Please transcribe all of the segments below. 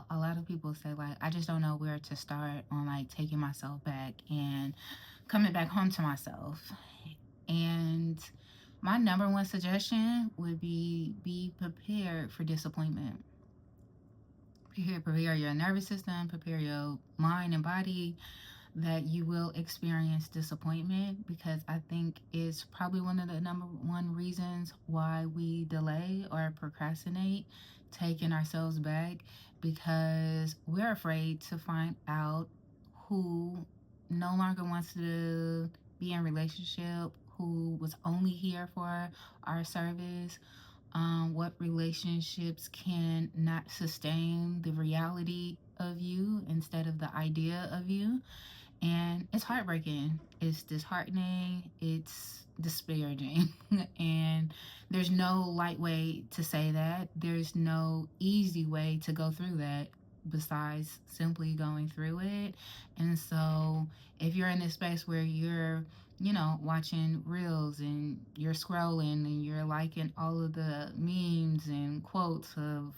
A lot of people say, like, I just don't know where to start on, like, taking myself back and coming back home to myself. And my number one suggestion would be prepared for disappointment. Prepare your nervous system, prepare your mind and body that you will experience disappointment, because I think it's probably one of the number one reasons why we delay or procrastinate taking ourselves back, because we're afraid to find out who no longer wants to be in relationship, who was only here for our service, what relationships can not sustain the reality of you instead of the idea of you. And it's heartbreaking, it's disheartening, it's disparaging. And there's no light way to say that. There's no easy way to go through that besides simply going through it. And so if you're in this space where you're, watching reels and you're scrolling and you're liking all of the memes and quotes of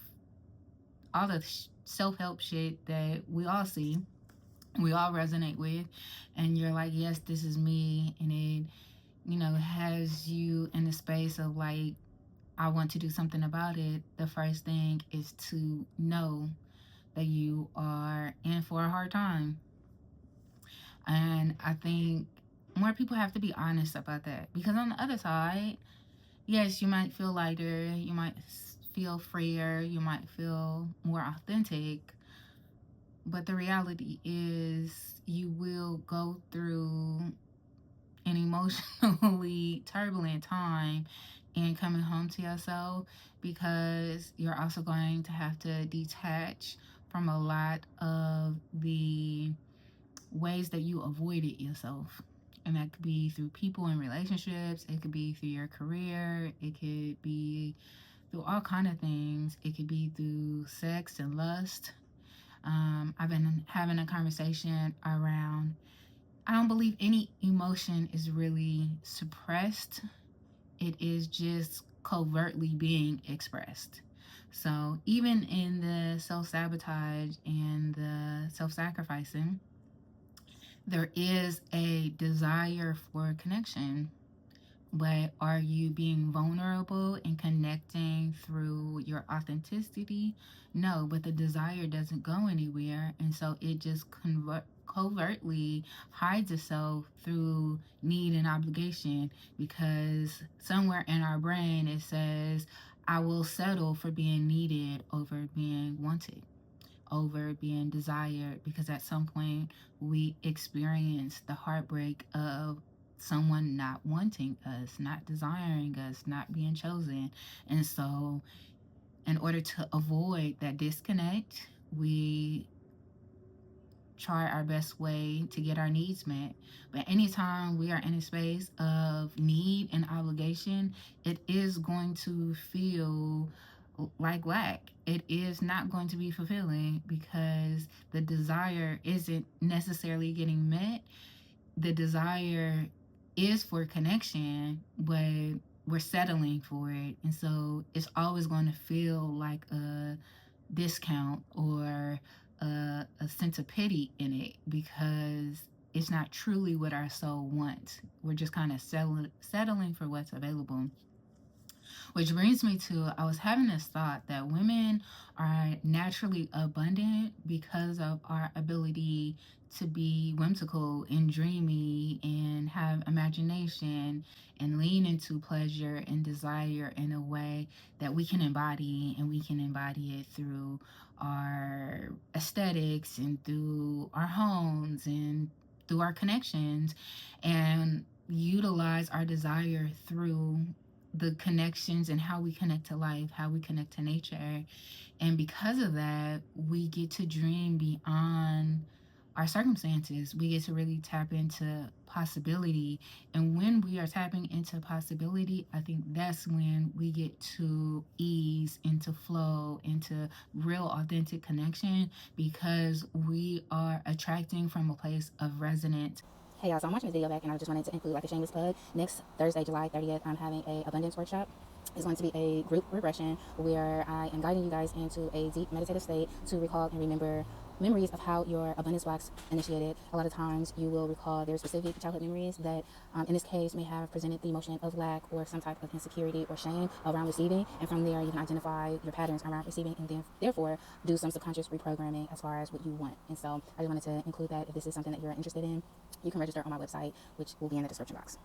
all the self-help shit that we all see, we all resonate with, and you're like, yes, this is me, and it, has you in the space of like, I want to do something about it. The first thing is to know that you are in for a hard time. And I think more people have to be honest about that, because on the other side, yes, you might feel lighter, you might feel freer, you might feel more authentic, but the reality is you will go through an emotionally turbulent time in coming home to yourself, because you're also going to have to detach from a lot of the ways that you avoided yourself. And that could be through people and relationships, it could be through your career, it could be through all kind of things, it could be through sex and lust. I've been having a conversation around, I don't believe any emotion is really suppressed. It is just covertly being expressed. So even in the self-sabotage and the self-sacrificing, there is a desire for connection. But are you being vulnerable and connecting through your authenticity? No, but the desire doesn't go anywhere. And so it just covertly hides itself through need and obligation, because somewhere in our brain it says, I will settle for being needed over being wanted, over being desired, because at some point we experience the heartbreak of someone not wanting us, not desiring us, not being chosen. And so, in order to avoid that disconnect, we try our best way to get our needs met. But anytime we are in a space of need and obligation, it is going to feel like lack. It is not going to be fulfilling, because the desire isn't necessarily getting met. The desire is for connection, but we're settling for it. And so it's always going to feel like a discount or a sense of pity in it, because it's not truly what our soul wants. We're just kind of settling for what's available. Which brings me to, I was having this thought that women are naturally abundant because of our ability to be whimsical and dreamy and have imagination and lean into pleasure and desire in a way that we can embody, and we can embody it through our aesthetics and through our homes and through our connections, and utilize our desire through the connections and how we connect to life, how we connect to nature. And because of that, we get to dream beyond our circumstances. We get to really tap into possibility. And when we are tapping into possibility, I think that's when we get to ease into flow, into real authentic connection, because we are attracting from a place of resonance. Hey y'all, so I'm watching this video back and I just wanted to include like a shameless plug. Next Thursday, July 30th, I'm having a abundance workshop. It's going to be a group regression where I am guiding you guys into a deep meditative state to recall and remember memories of how your abundance wax initiated. A lot of times you will recall their specific childhood memories that, in this case, may have presented the emotion of lack or some type of insecurity or shame around receiving. And from there, you can identify your patterns around receiving and then, therefore, do some subconscious reprogramming as far as what you want. And so I just wanted to include that. If this is something that you're interested in, you can register on my website, which will be in the description box.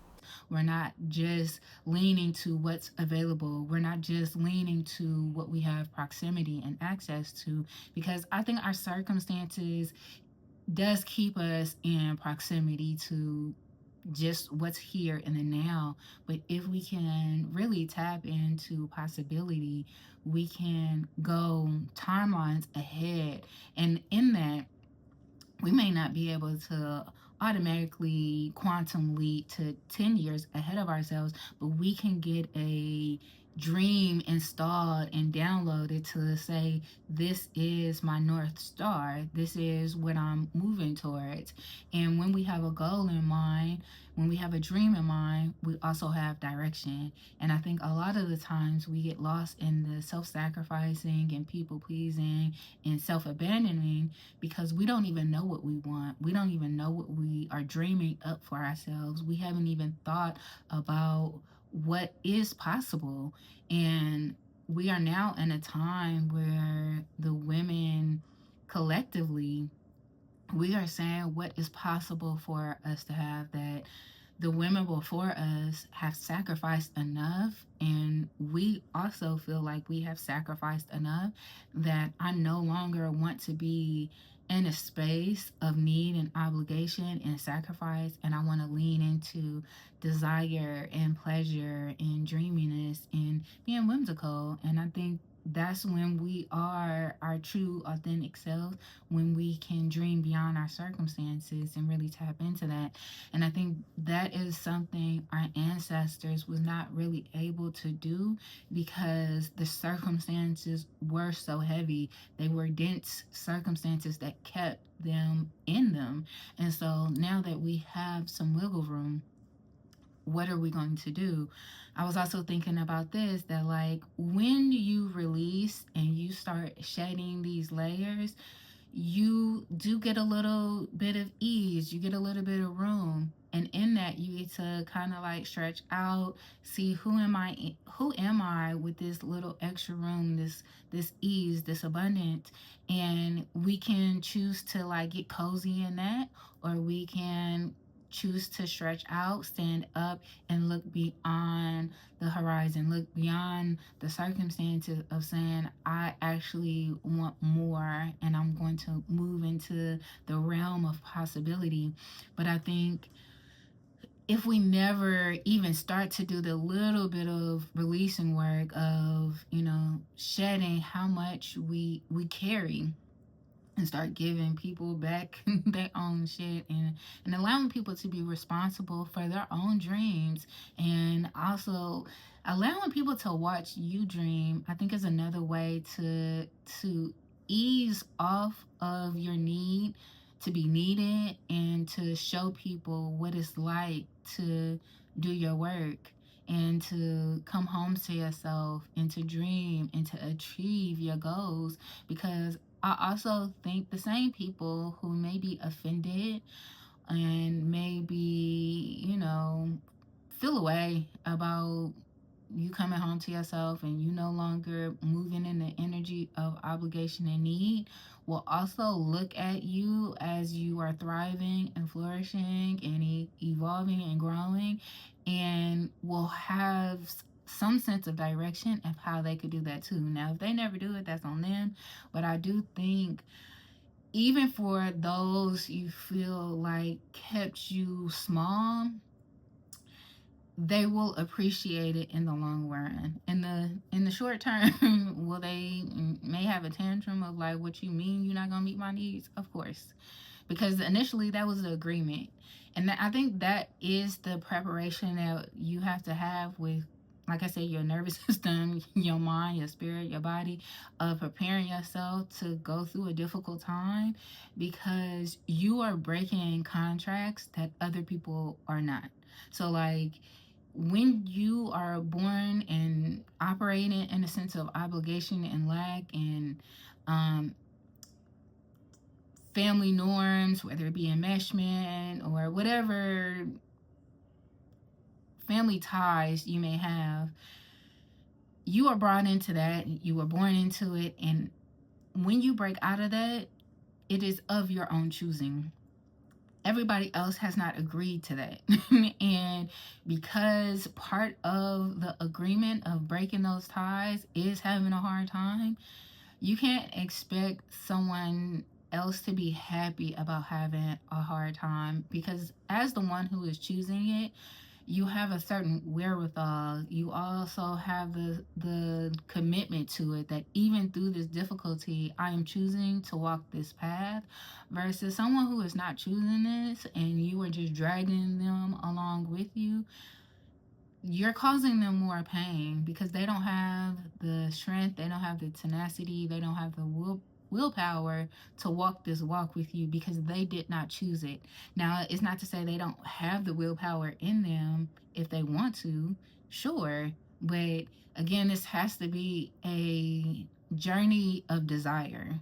We're not just leaning to what's available. We're not just leaning to what we have proximity and access to, because I think our circumstances does keep us in proximity to just what's here in the now. But if we can really tap into possibility, we can go timelines ahead. And in that, we may not be able to automatically quantum leap to 10 years ahead of ourselves, but we can get a dream installed and downloaded to say, this is my North Star, this is what I'm moving towards. And when we have a goal in mind, when we have a dream in mind, we also have direction. And I think a lot of the times we get lost in the self sacrificing and people pleasing and self abandoning because we don't even know what we want. We don't even know what we are dreaming up for ourselves. We haven't even thought about what is possible. And we are now in a time where the women collectively, we are saying what is possible for us to have, that the women before us have sacrificed enough, and we also feel like we have sacrificed enough, that I no longer want to be in a space of need and obligation and sacrifice, and I want to lean into desire and pleasure and dreaminess and being whimsical. And I think that's when we are our true authentic selves, when we can dream beyond our circumstances and really tap into that. And I think that is something our ancestors was not really able to do because the circumstances were so heavy. They were dense circumstances that kept them in them. And so now that we have some wiggle room, what are we going to do? I was also thinking about this, that like when you release and you start shedding these layers, you do get a little bit of ease, you get a little bit of room. And in that, you get to kind of like stretch out, see who am I with this little extra room, this ease, this abundance. And we can choose to like get cozy in that, or we can choose to stretch out, stand up, and look beyond the horizon, look beyond the circumstances of saying, I actually want more and I'm going to move into the realm of possibility. But I think if we never even start to do the little bit of releasing work of, shedding how much we carry, and start giving people back their own shit, and allowing people to be responsible for their own dreams, and also allowing people to watch you dream, I think is another way to ease off of your need to be needed and to show people what it's like to do your work and to come home to yourself and to dream and to achieve your goals. Because I also think the same people who may be offended and maybe, feel a way about you coming home to yourself and you no longer moving in the energy of obligation and need, will also look at you as you are thriving and flourishing and evolving and growing, and will have some sense of direction of how they could do that too. Now, if they never do it, that's on them. But I do think even for those you feel like kept you small, they will appreciate it in the long run. In the short term, will they may have a tantrum of like, what you mean you're not gonna meet my needs? Of course, because initially that was the agreement. And I think that is the preparation that you have to have with, like I said, your nervous system, your mind, your spirit, your body, of preparing yourself to go through a difficult time, because you are breaking contracts that other people are not. So like, when you are born and operating in a sense of obligation and lack and um, family norms, whether it be enmeshment or whatever family ties you may have, you are brought into that. You were born into it. And when you break out of that, it is of your own choosing. Everybody else has not agreed to that. And because part of the agreement of breaking those ties is having a hard time, you can't expect someone else to be happy about having a hard time, because as the one who is choosing it, you have a certain wherewithal. You also have the commitment to it, that even through this difficulty, I am choosing to walk this path, versus someone who is not choosing this and you are just dragging them along with you. You're causing them more pain because they don't have the strength, they don't have the tenacity, they don't have the willpower to walk this walk with you because they did not choose it. Now, it's not to say they don't have the willpower in them if they want to, sure, but again, this has to be a journey of desire.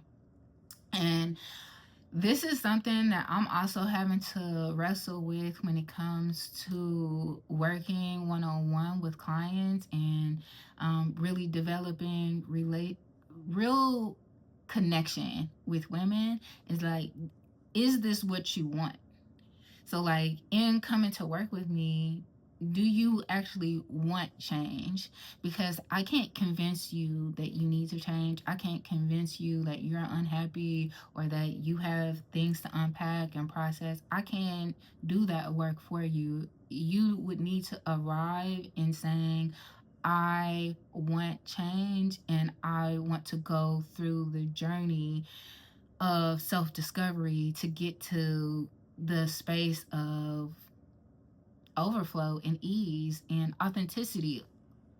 And this is something that I'm also having to wrestle with when it comes to working one on one with clients and really developing real connection with women. Is like, is this what you want? So, like, in coming to work with me, do you actually want change? Because I can't convince you that you need to change. I can't convince you that you're unhappy or that you have things to unpack and process. I can't do that work for you. You would need to arrive in saying, I want change and I want to go through the journey of self discovery to get to the space of overflow and ease and authenticity.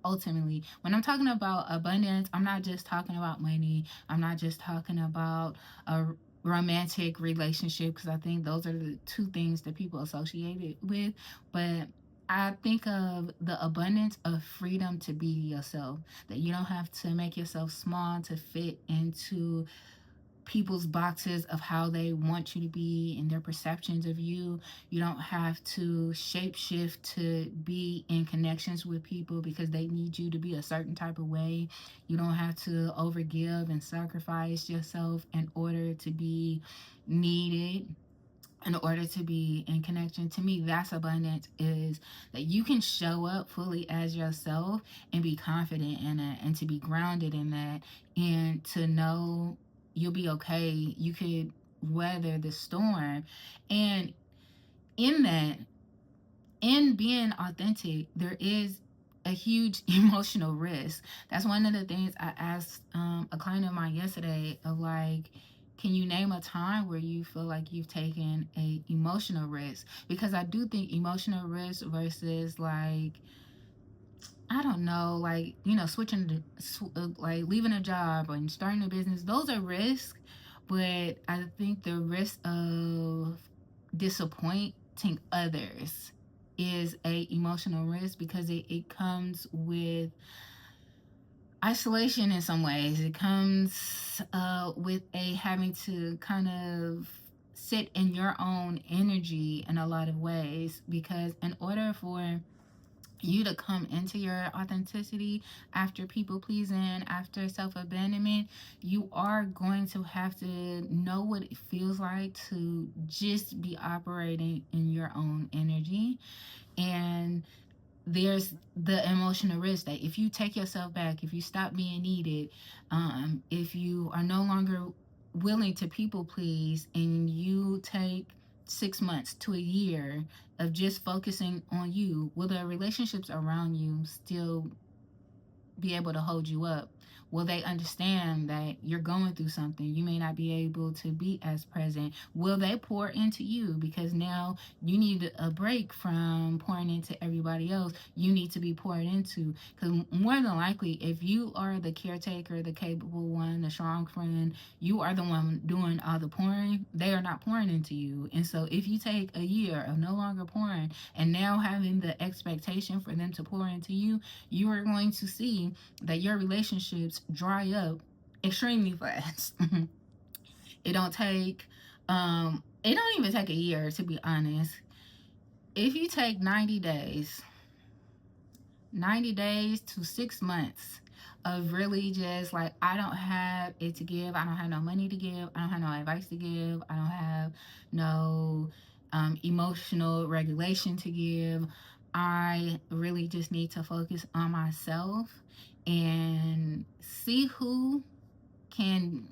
Ultimately, when I'm talking about abundance, I'm not just talking about money, I'm not just talking about a romantic relationship, because I think those are the two things that people associate it with. But I think of the abundance of freedom to be yourself, that you don't have to make yourself small to fit into people's boxes of how they want you to be and their perceptions of you. You don't have to shape shift to be in connections with people because they need you to be a certain type of way. You don't have to overgive and sacrifice yourself in order to be needed, in order to be in connection. To me, that's abundance, is that you can show up fully as yourself and be confident in it and to be grounded in that, and to know you'll be okay. You could weather the storm. And in that, in being authentic, there is a huge emotional risk. That's one of the things I asked a client of mine yesterday, of like, can you name a time where you feel like you've taken a emotional risk? Because I do think emotional risk versus, like, I don't know, like, switching like leaving a job and starting a business, those are risks. But I think the risk of disappointing others is a emotional risk, because it comes with isolation in some ways. It comes with a having to kind of sit in your own energy in a lot of ways, because in order for you to come into your authenticity after people pleasing, after self abandonment, you are going to have to know what it feels like to just be operating in your own energy. And there's the emotional risk that if you take yourself back, if you stop being needed, if you are no longer willing to people please, and you take 6 months to a year of just focusing on you, will the relationships around you still be able to hold you up? Will they understand that you're going through something? You may not be able to be as present. Will they pour into you? Because now you need a break from pouring into everybody else. You need to be poured into. Because more than likely, if you are the caretaker, the capable one, the strong friend, you are the one doing all the pouring. They are not pouring into you. And so if you take a year of no longer pouring and now having the expectation for them to pour into you, you are going to see that your relationships dry up extremely fast. It don't take it don't even take a year, to be honest. If you take 90 days to 6 months of really just like, I don't have it to give, I don't have no money to give, I don't have no advice to give, I don't have no emotional regulation to give, I really just need to focus on myself and see who can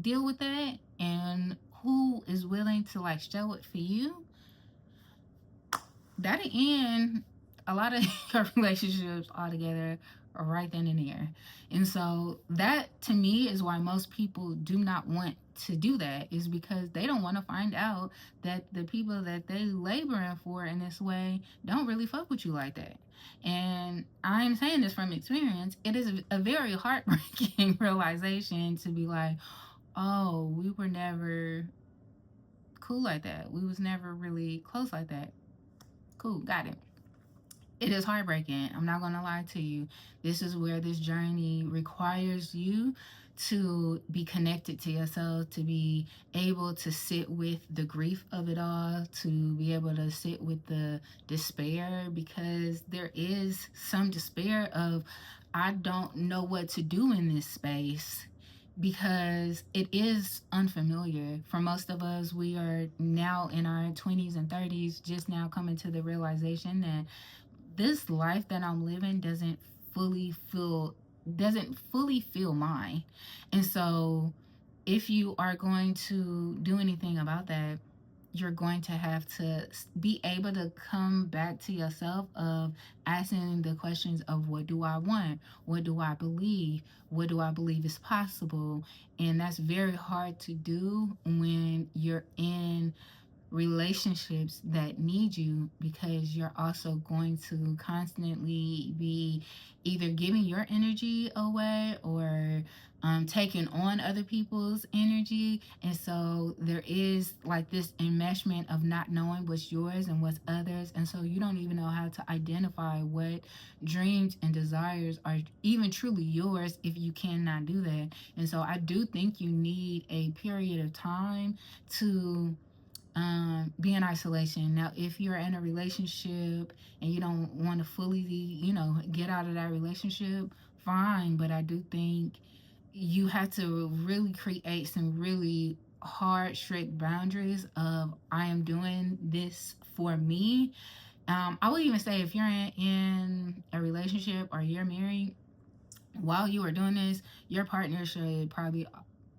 deal with that and who is willing to like show it for you. That'll end a lot of your relationships altogether right then and there. And so that to me is why most people do not want to do that, is because they don't want to find out that the people that they laboring for in this way don't really fuck with you like that. And I'm saying this from experience. It is a very heartbreaking realization to be like, oh, we were never cool like that. We was never really close like that. Cool, got it. It is heartbreaking. I'm not going to lie to you. This is where this journey requires you to be connected to yourself, to be able to sit with the grief of it all, to be able to sit with the despair, because there is some despair of, I don't know what to do in this space, because it is unfamiliar. For most of us, we are now in our 20s and 30s, just now coming to the realization that this life that I'm living fully feel doesn't fully feel mine. And so if you are going to do anything about that, you're going to have to be able to come back to yourself of asking the questions of, what do I want? What do I believe? What do I believe is possible? And that's very hard to do when you're in relationships that need you, because you're also going to constantly be either giving your energy away or taking on other people's energy. And so there is like this enmeshment of not knowing what's yours and what's others. And so you don't even know how to identify what dreams and desires are even truly yours if you cannot do that. And so I do think you need a period of time to be in isolation. Now, if you're in a relationship and you don't want to fully, get out of that relationship, fine. But I do think you have to really create some really hard, strict boundaries of, I am doing this for me. I would even say, if you're in a relationship or you're married, while you are doing this, your partner should probably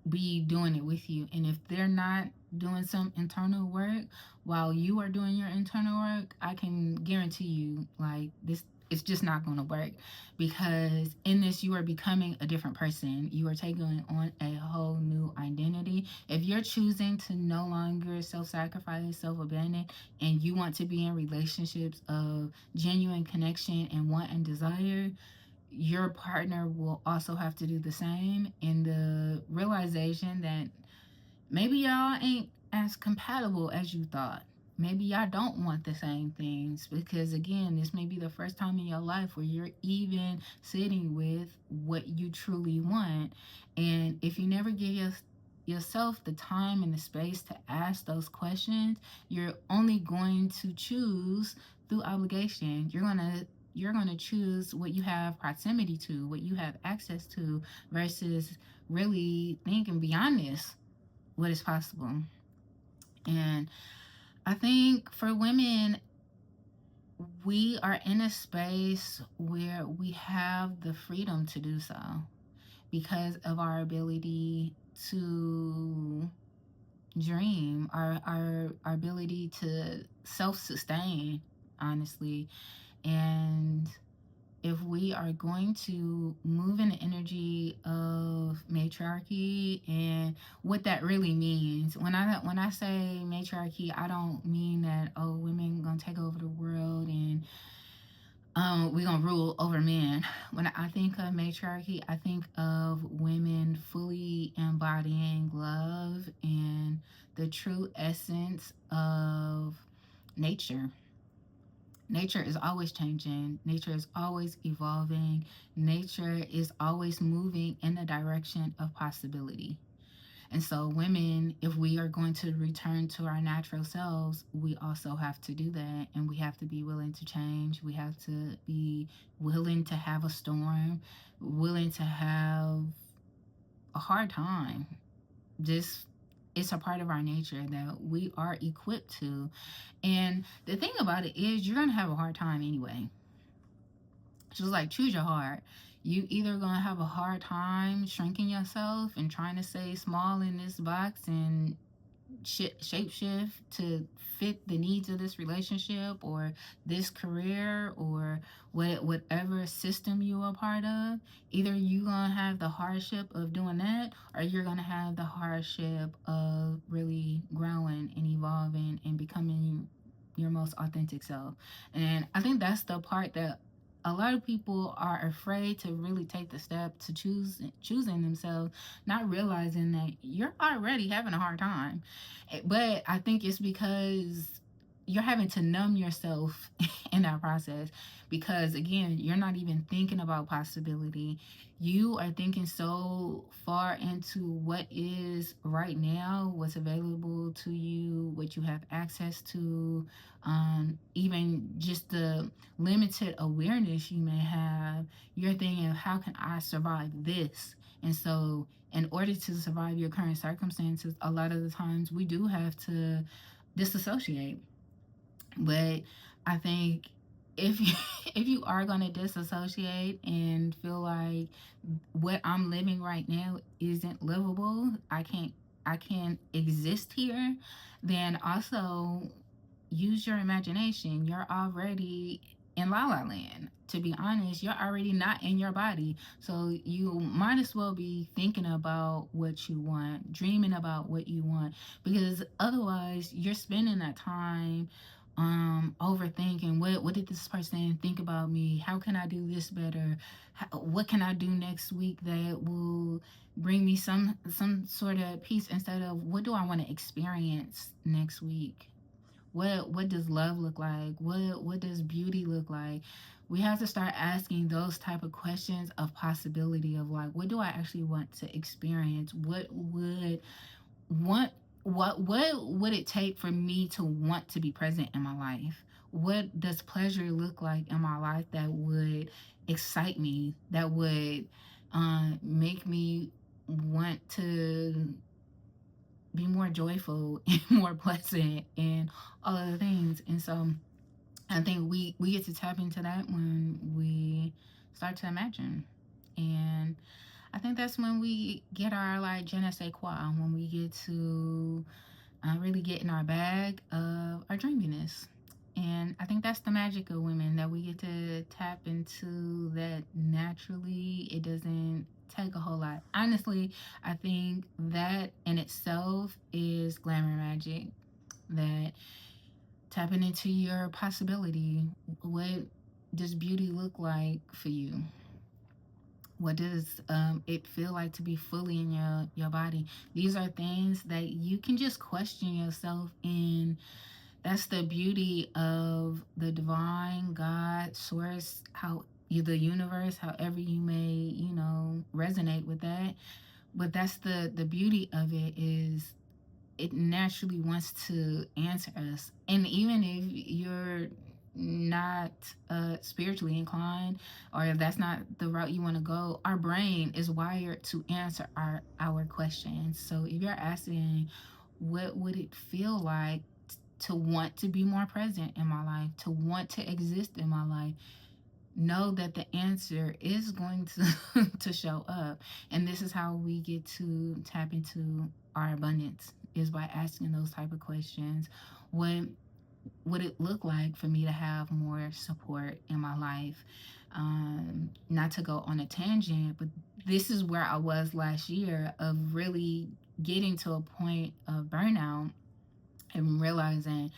be doing it with you. And if they're not doing some internal work while you are doing your internal work, I can guarantee you, like, this, it's just not going to work, because in this you are becoming a different person. You are taking on a whole new identity. If you're choosing to no longer self-sacrifice, self-abandon, and you want to be in relationships of genuine connection and want and desire, your partner will also have to do the same. And the realization that maybe y'all ain't as compatible as you thought. Maybe y'all don't want the same things, because again, this may be the first time in your life where you're even sitting with what you truly want. And if you never give yourself the time and the space to ask those questions, you're only going to choose through obligation. You're going to choose what you have proximity to, what you have access to, versus really thinking beyond this, what is possible. And I think for women, we are in a space where we have the freedom to do so, because of our ability to dream, our ability to self-sustain, honestly. And if we are going to move in the energy of matriarchy and what that really means, when I say matriarchy, I don't mean that, oh, women gonna take over the world and we're gonna rule over men. When I think of matriarchy, I think of women fully embodying love and the true essence of nature. Nature is always changing, nature is always evolving, nature is always moving in the direction of possibility. And so, women, if we are going to return to our natural selves, we also have to do that. And we have to be willing to change. We have to be willing to have a storm, willing to have a hard time. Just, it's a part of our nature that we are equipped to. And the thing about it is, you're going to have a hard time anyway. Just like, choose your heart. You either gonna have a hard time shrinking yourself and trying to stay small in this box and shape shift to fit the needs of this relationship or this career or whatever system you are part of. Either you gonna have the hardship of doing that, or you're gonna have the hardship of really growing and evolving and becoming your most authentic self. And I think that's the part that a lot of people are afraid to really take the step to choosing themselves, not realizing that you're already having a hard time. But I think it's because you're having to numb yourself in that process, because again, you're not even thinking about possibility. You are thinking so far into what is right now, what's available to you, what you have access to, even just the limited awareness you may have. You're thinking, how can I survive this? And so, in order to survive your current circumstances, a lot of the times we do have to disassociate. But I think if you, if you are going to disassociate and feel like what I'm living right now isn't livable, I can't exist here, then also use your imagination. You're already in La La Land. To be honest, you're already not in your body. So you might as well be thinking about what you want, dreaming about what you want, because otherwise you're spending that time overthinking, what did this person think about me? How can I do this better? What can I do next week that will bring me some sort of peace, instead of what do I want to experience next week? What does love look like? What does beauty look like? We have to start asking those type of questions of possibility, of like, what do I actually want to experience? Want what would it take for me to want to be present in my life? What does pleasure look like in my life that would excite me, that would make me want to be more joyful and more pleasant and all of the things? And so I think we get to tap into that when we start to imagine. And I think that's when we get our, like, je ne sais quoi, when we get to really get in our bag of our dreaminess. And I think that's the magic of women, that we get to tap into that naturally. It doesn't take a whole lot. Honestly, I think that in itself is glamour magic. That tapping into your possibility. What does beauty look like for you? What does it feel like to be fully in your body? These are things that you can just question yourself in. That's the beauty of the divine, God, source, how you, the universe, however you may, resonate with that. But that's the beauty of it, is it naturally wants to answer us. And even if you're not spiritually inclined, or if that's not the route you want to go, our brain is wired to answer our questions. So if you're asking, what would it feel like to want to be more present in my life, to want to exist in my life, know that the answer is going to to show up. And this is how we get to tap into our abundance, is by asking those type of questions. What would it look like for me to have more support in my life? Not to go on a tangent, but this is where I was last year of really getting to a point of burnout and realizing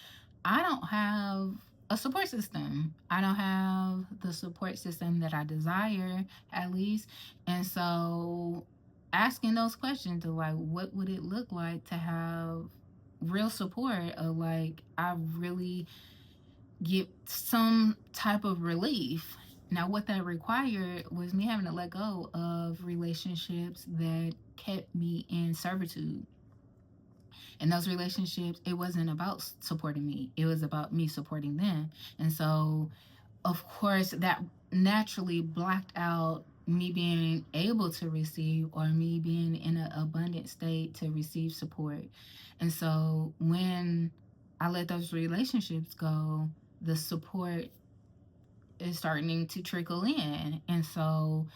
I don't have a support system. I don't have the support system that I desire, at least. And so asking those questions of like, what would it look like to have real support of like, I really get some type of relief. Now, what that required was me having to let go of relationships that kept me in servitude. In those relationships, it wasn't about supporting me, it was about me supporting them. And so, of course, that naturally blocked out me being able to receive or me being in an abundant state to receive support. And so, when I let those relationships go, the support is starting to trickle in. And so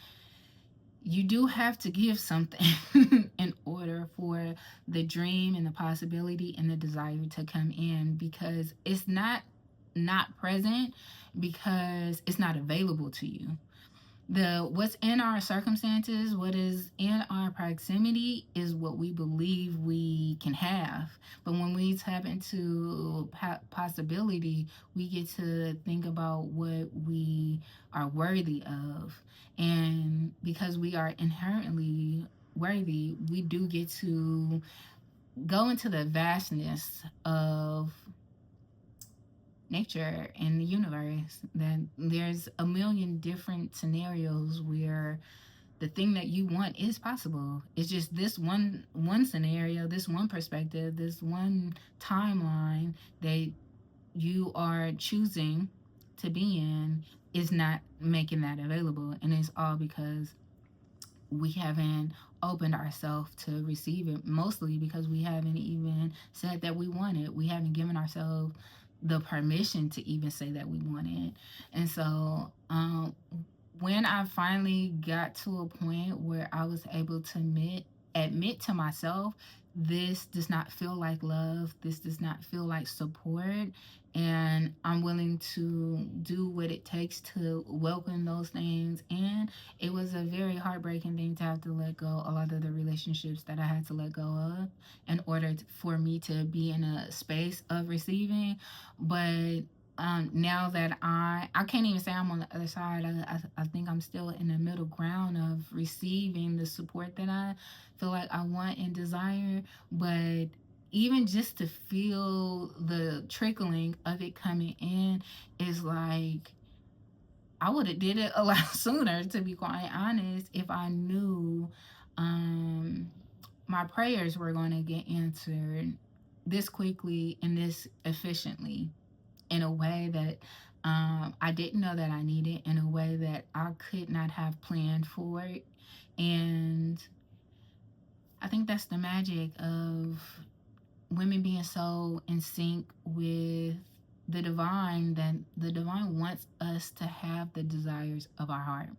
you do have to give something in order for the dream and the possibility and the desire to come in, because it's not present because it's not available to you. The what's in our circumstances, what is in our proximity is what we believe we can have. But when we tap into possibility, we get to think about what we are worthy of. And because we are inherently worthy, we do get to go into the vastness of nature and the universe. That there's a million different scenarios where the thing that you want is possible. It's just this one scenario, this one perspective, this one timeline that you are choosing to be in is not making that available. And it's all because we haven't opened ourselves to receive it, mostly because we haven't even said that we want it. We haven't given ourselves the permission to even say that we want it. And so when I finally got to a point where I was able to admit to myself, this does not feel like love, this does not feel like support, and I'm willing to do what it takes to welcome those things in. It was a very heartbreaking thing to have to let go a lot of the relationships that I had to let go of in order for me to be in a space of receiving. But now that I can't even say I'm on the other side. I think I'm still in the middle ground of receiving the support that I feel like I want and desire. But even just to feel the trickling of it coming in is like I would have did it a lot sooner, to be quite honest, if I knew my prayers were going to get answered this quickly and this efficiently, in a way that I didn't know that I needed, in a way that I could not have planned for it. And I think that's the magic of women being so in sync with the divine, that the divine wants us to have the desires of our heart.